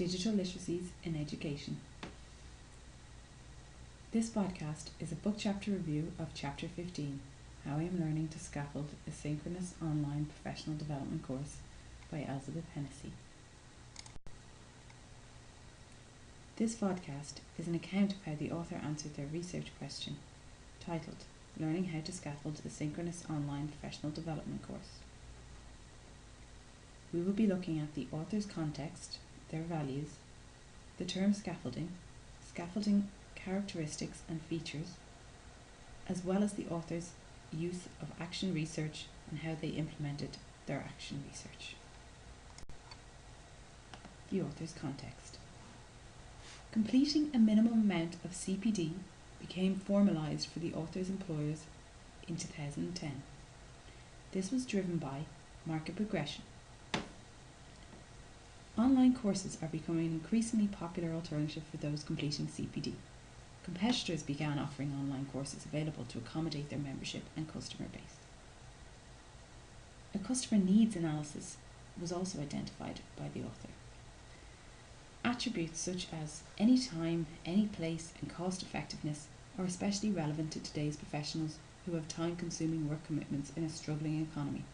Digital Literacies in Education. This podcast is a book chapter review of Chapter 15, How I Am Learning to Scaffold a Synchronous Online Professional Development Course by Elizabeth Hennessy. This podcast is an account of how the author answered their research question, titled Learning How to Scaffold a Synchronous Online Professional Development Course. We will be looking at the author's context, their values, the term scaffolding characteristics and features, as well as the author's use of action research and how they implemented their action research. The author's context. Completing a minimum amount of CPD became formalised for the author's employers in 2010. This was driven by market progression. Online courses are becoming an increasingly popular alternative for those completing CPD. Competitors began offering online courses available to accommodate their membership and customer base. A customer needs analysis was also identified by the author. Attributes such as any time, any place, and cost effectiveness are especially relevant to today's professionals who have time-consuming work commitments in a struggling economy.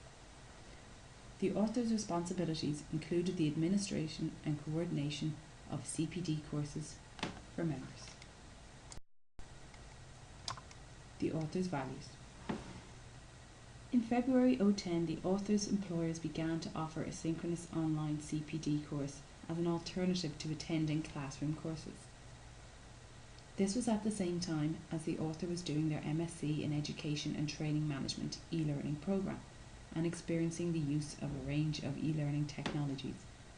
The author's responsibilities included the administration and coordination of CPD courses for members. The author's values. In February 2010, the author's employers began to offer a synchronous online CPD course as an alternative to attending classroom courses. This was at the same time as the author was doing their MSc in Education and Training Management e-learning programme and experiencing the use of a range of e-learning technologies,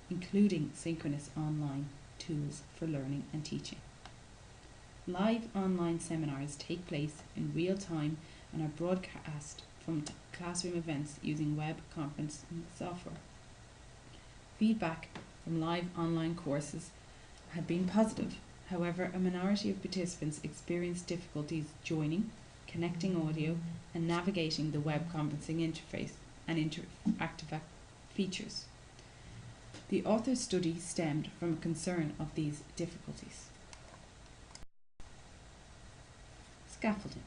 including synchronous online tools for learning and teaching. Live online seminars take place in real time and are broadcast from classroom events using web conferencing software. Feedback from live online courses had been positive. However, a minority of participants experienced difficulties joining, connecting audio, and navigating the web conferencing interface and interactive features. The author's study stemmed from a concern of these difficulties. Scaffolding.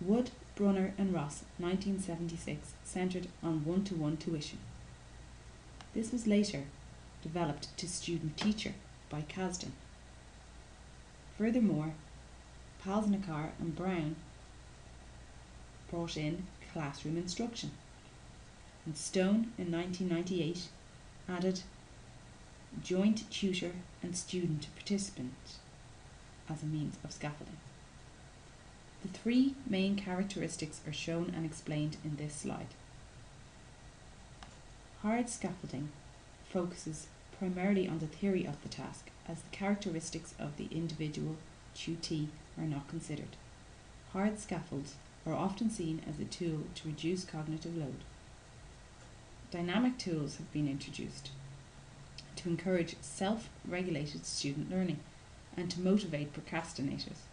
Wood, Brunner and Ross, 1976, centred on one-to-one tuition. This was later developed to student-teacher by Kasdan. Furthermore, Palsnikar and Brown brought in classroom instruction, and Stone in 1998 added joint tutor and student participant as a means of scaffolding. The three main characteristics are shown and explained in this slide. Hard scaffolding focuses primarily on the theory of the task, as the characteristics of the individual tutee are not considered. Hard scaffolds are often seen as a tool to reduce cognitive load. Dynamic tools have been introduced to encourage self-regulated student learning and to motivate procrastinators.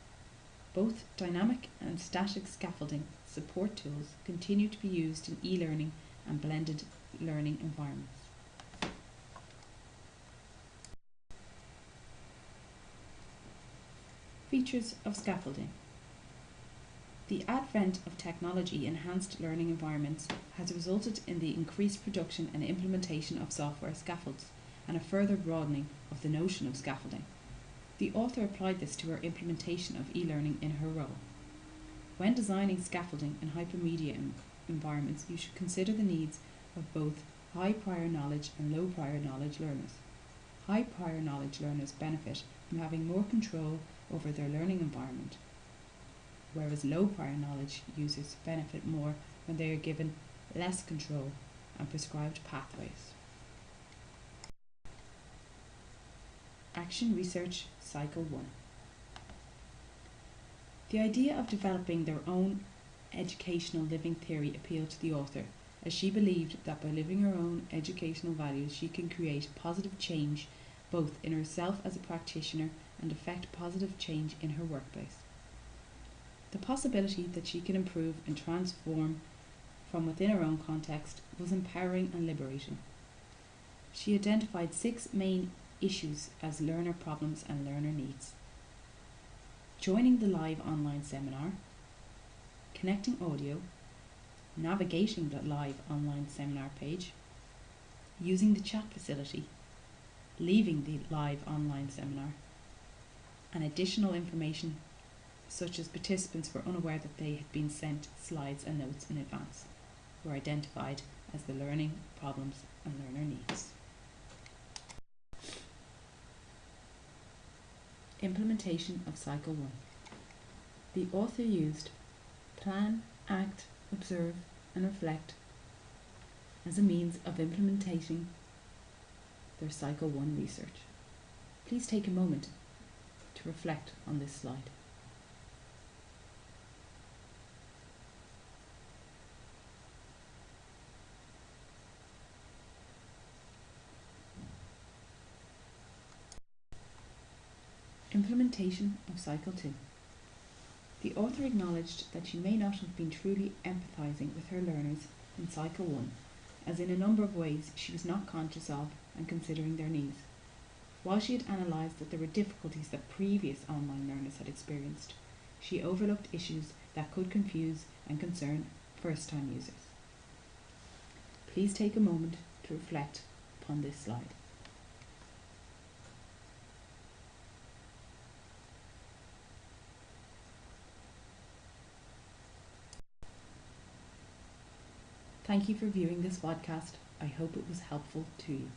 Both dynamic and static scaffolding support tools continue to be used in e-learning and blended learning environments. Features of scaffolding. The advent of technology-enhanced learning environments has resulted in the increased production and implementation of software scaffolds and a further broadening of the notion of scaffolding. The author applied this to her implementation of e-learning in her role. When designing scaffolding in hypermedia environments, you should consider the needs of both high prior knowledge and low prior knowledge learners. High prior knowledge learners benefit from having more control over their learning environment, whereas low prior knowledge users benefit more when they are given less control and prescribed pathways. Action Research Cycle 1. The idea of developing their own educational living theory appealed to the author, as she believed that by living her own educational values she can create positive change both in herself as a practitioner and effect positive change in her workplace. The possibility that she can improve and transform from within her own context was empowering and liberating. She identified 6 main issues as learner problems and learner needs: joining the live online seminar, connecting audio, navigating the live online seminar page, using the chat facility, leaving the live online seminar, and additional information such as participants were unaware that they had been sent slides and notes in advance, were identified as the learning problems and learner needs. Implementation of Cycle 1. The author used plan, act, observe and reflect as a means of implementing their Cycle 1 research. Please take a moment to reflect on this slide. Implementation of Cycle 2. The author acknowledged that she may not have been truly empathising with her learners in Cycle 1, as in a number of ways she was not conscious of and considering their needs. While she had analysed that there were difficulties that previous online learners had experienced, she overlooked issues that could confuse and concern first-time users. Please take a moment to reflect upon this slide. Thank you for viewing this podcast. I hope it was helpful to you.